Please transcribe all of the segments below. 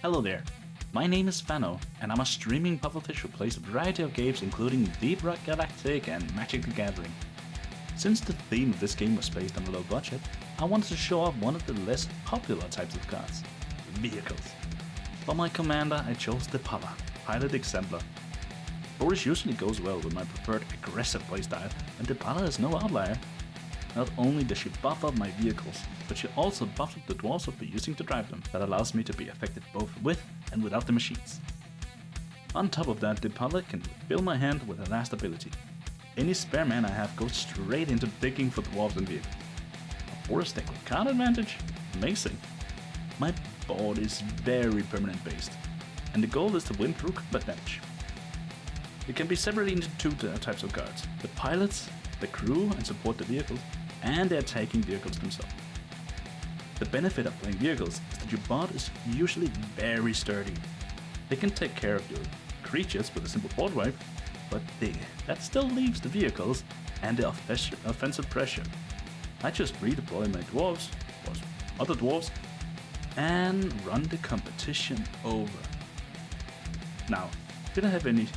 Hello there, my name is Fano, and I'm a streaming pufferfish who plays a variety of games including Deep Rock Galactic and Magic the Gathering. Since the theme of this game was based on a low budget, I wanted to show off one of the less popular types of cards, vehicles. For my commander I chose the Pala, Pilot Exemplar. Boris usually goes well with my preferred aggressive playstyle, and the Pala is no outlier. Not only does she buff up my vehicles, but she also buffs up the dwarves I'll be using to drive them. That allows me to be effective both with and without the machines. On top of that, the Pala can fill my hand with her last ability. Any spare mana I have goes straight into digging for dwarves and vehicles. A forest deck with card advantage? Amazing. My board is very permanent based, and the goal is to win through combat damage. It can be separated into two types of cards: the pilots, the crew and support the vehicles, and the attacking vehicles themselves. The benefit of playing vehicles is that your bot is usually very sturdy. They can take care of your creatures with a simple board wipe, but that still leaves the vehicles and the offensive pressure. I just redeploy my dwarves, or other dwarves, and run the competition over. Now, did I have any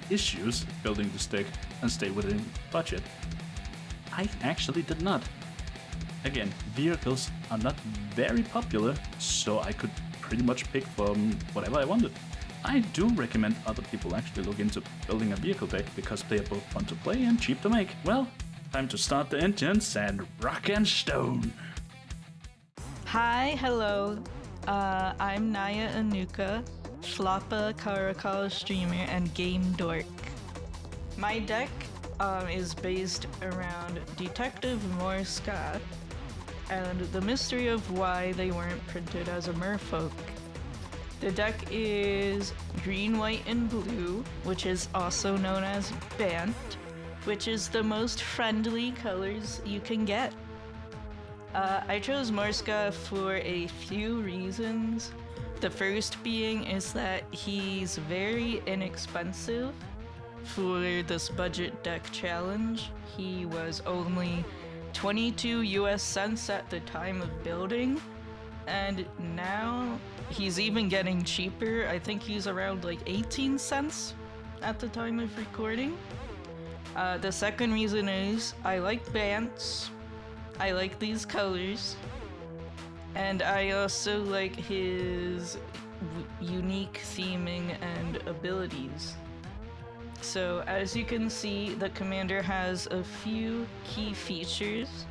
issues building this deck and stay within budget? I actually did not. Again, vehicles are not very popular, so I could pretty much pick from whatever I wanted. I do recommend other people actually look into building a vehicle deck because they are both fun to play and cheap to make. Well, time to start the engines and rock and stone! Hi, hello. I'm Naya Anuka, Floppa Karakal streamer and game dork. My deck is based around Detective Morska and the mystery of why they weren't printed as a merfolk. The deck is green, white, and blue, which is also known as Bant, which is the most friendly colors you can get. I chose Morska for a few reasons. The first being is that he's very inexpensive for this budget deck challenge. He was only 22 US cents at the time of building, and now he's even getting cheaper. I think he's around like 18 cents at the time of recording. The second reason is I like Bants. I like these colors, and I also like his unique theming and abilities. So as you can see, the commander has a few key features.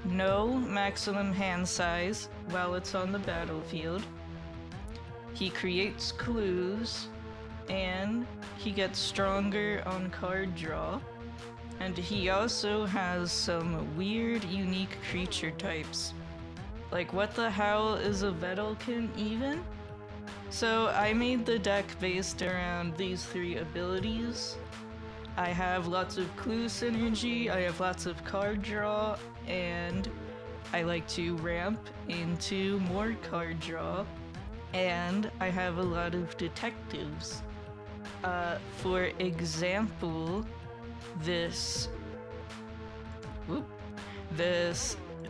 No maximum hand size while it's on the battlefield. He creates clues, and he gets stronger on card draw. And he also has some weird, unique creature types. Like, what the hell is a Vedalken even? So I made the deck based around these three abilities. I have lots of clue synergy, I have lots of card draw, and I like to ramp into more card draw, and I have a lot of detectives. For example, this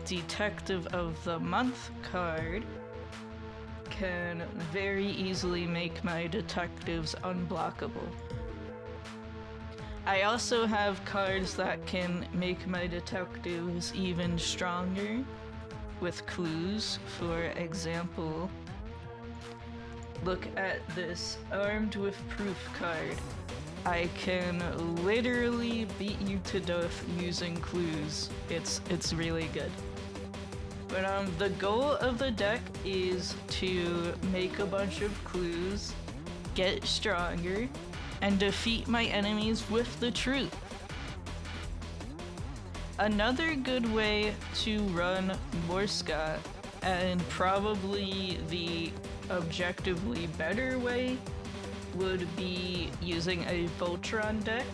Detective of the Month card can very easily make my detectives unblockable. I also have cards that can make my detectives even stronger with clues. For example, look at this Armed with Proof card. I can literally beat you to death using clues. It's really good. But the goal of the deck is to make a bunch of clues, get stronger, and defeat my enemies with the truth. Another good way to run Morska, and probably the objectively better way, would be using a Voltron deck,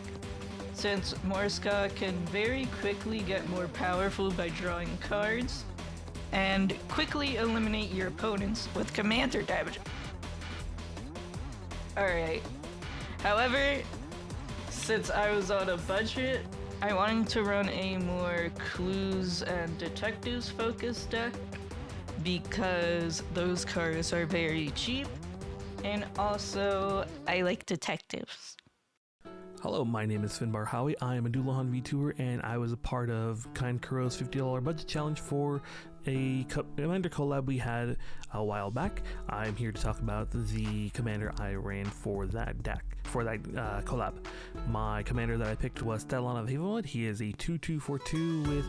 since Morska can very quickly get more powerful by drawing cards, and quickly eliminate your opponents with commander damage. Alright. However, since I was on a budget, I wanted to run a more clues and detectives focused deck, because those cards are very cheap, and also I like detectives. Hello, my name is Finbar Howie. I am a Doulahan VTuber, and I was a part of Kankuro's $50 budget challenge for a commander collab we had a while back. I'm here to talk about the commander I ran for that deck, for that collab. My commander that I picked was Stellan of Havenwood. He is a 2/2/4/2 with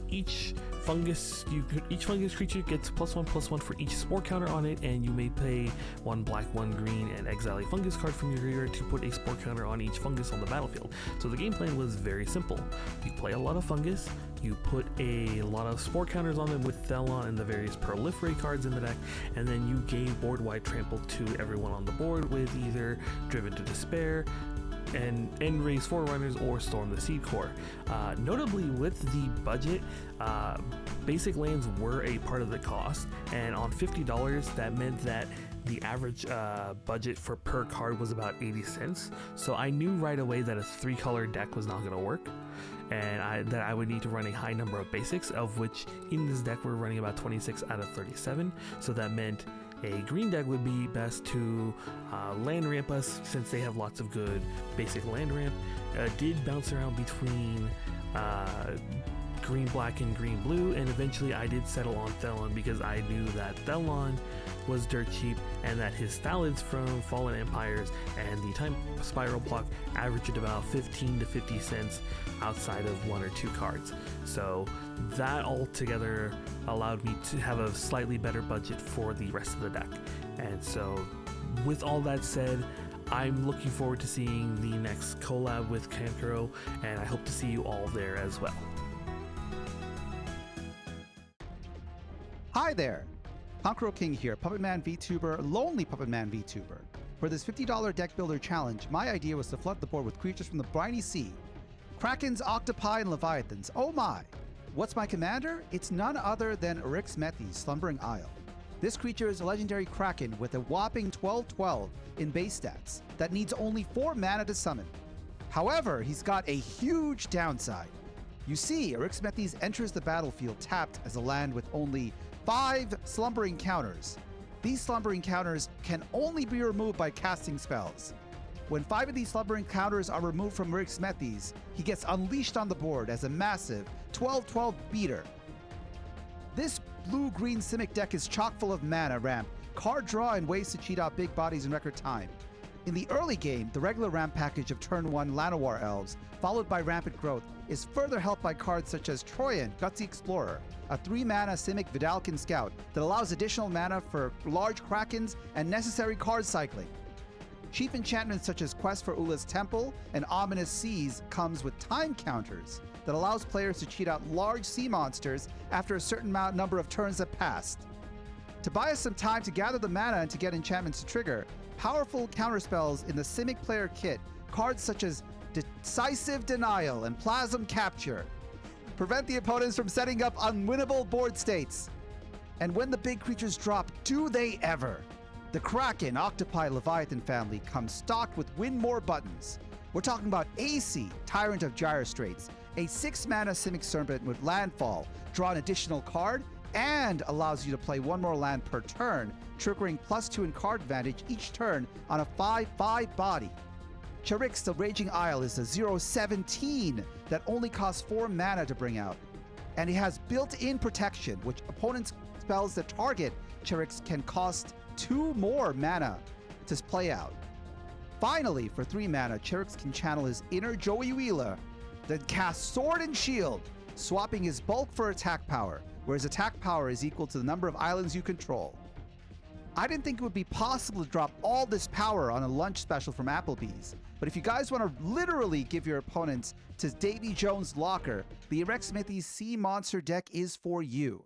each fungus creature gets +1/+1 for each spore counter on it, and you may pay 1 black, 1 green, and exile a fungus card from your graveyard to put a spore counter on each fungus on the battlefield. So the game plan was very simple. You play a lot of fungus, you put a lot of spore counters on them with Thelon and the various proliferate cards in the deck, and then you gave board-wide trample to everyone on the board with either Driven to Despair, and raise Forerunners or Storm the Seed Core. Notably, with the budget, basic lands were a part of the cost, and on $50, that meant that the average budget for per card was about 80 cents. So I knew right away that a 3-color deck was not going to work, and that I would need to run a high number of basics, of which in this deck we're running about 26 out of 37. So that meant a green deck would be best to land ramp us, since they have lots of good basic land ramp. Did bounce around between green black and green blue, and eventually I did settle on Thelon because I knew that Thelon was dirt cheap and that his Thalids from Fallen Empires and the Time Spiral block averaged about 15 to 50 cents outside of 1 or 2 cards. So that all together allowed me to have a slightly better budget for the rest of the deck. And so with all that said, I'm looking forward to seeing the next collab with Kankuro, and I hope to see you all there as well. Hi there! Kankuro King here, Puppetman VTuber, lonely Puppetman VTuber. For this $50 deck builder challenge, my idea was to flood the board with creatures from the briny sea. Krakens, octopi, and leviathans. Oh my! What's my commander? It's none other than Eryxmethes, Slumbering Isle. This creature is a legendary Kraken with a whopping 12/12 in base stats that needs only 4 mana to summon. However, he's got a huge downside. You see, Eryxmethes enters the battlefield tapped as a land with only 5 slumbering counters. These slumbering counters can only be removed by casting spells. When 5 of these slumbering counters are removed from Eryxmethes, he gets unleashed on the board as a massive 12/12 beater. This blue-green Simic deck is chock full of mana ramp, card draw, and ways to cheat out big bodies in record time. In the early game, the regular ramp package of turn 1 Llanowar Elves, followed by Rampant Growth, is further helped by cards such as Troyan, Gutsy Explorer, a 3-mana Simic Vidalcan Scout that allows additional mana for large Krakens and necessary card cycling. Cheap enchantments such as Quest for Ula's Temple and Ominous Seas comes with time counters that allows players to cheat out large sea monsters after a certain number of turns have passed. To buy us some time to gather the mana and to get enchantments to trigger, powerful counterspells in the Simic player kit, cards such as Decisive Denial and Plasm Capture prevent the opponents from setting up unwinnable board states. And when the big creatures drop, do they ever? The Kraken, Octopi, Leviathan family comes stocked with win more buttons. We're talking about AC, Tyrant of Gyre Straits, a 6-mana Simic Serpent with landfall, draw an additional card, and allows you to play 1 more land per turn, triggering +2 in card advantage each turn on a 5/5 body. Chirix, the Raging Isle, is a 0/17 that only costs 4 mana to bring out. And it has built-in protection, which opponents' spells that target Chirix can cost 2 more mana to play out. Finally, for 3 mana, Chirix can channel his inner Joey Wheeler, then cast Sword and Shield, swapping his bulk for attack power, where his attack power is equal to the number of islands you control. I didn't think it would be possible to drop all this power on a lunch special from Applebee's, but if you guys want to literally give your opponents to Davy Jones' locker, the Eryxmethes Sea Monster deck is for you.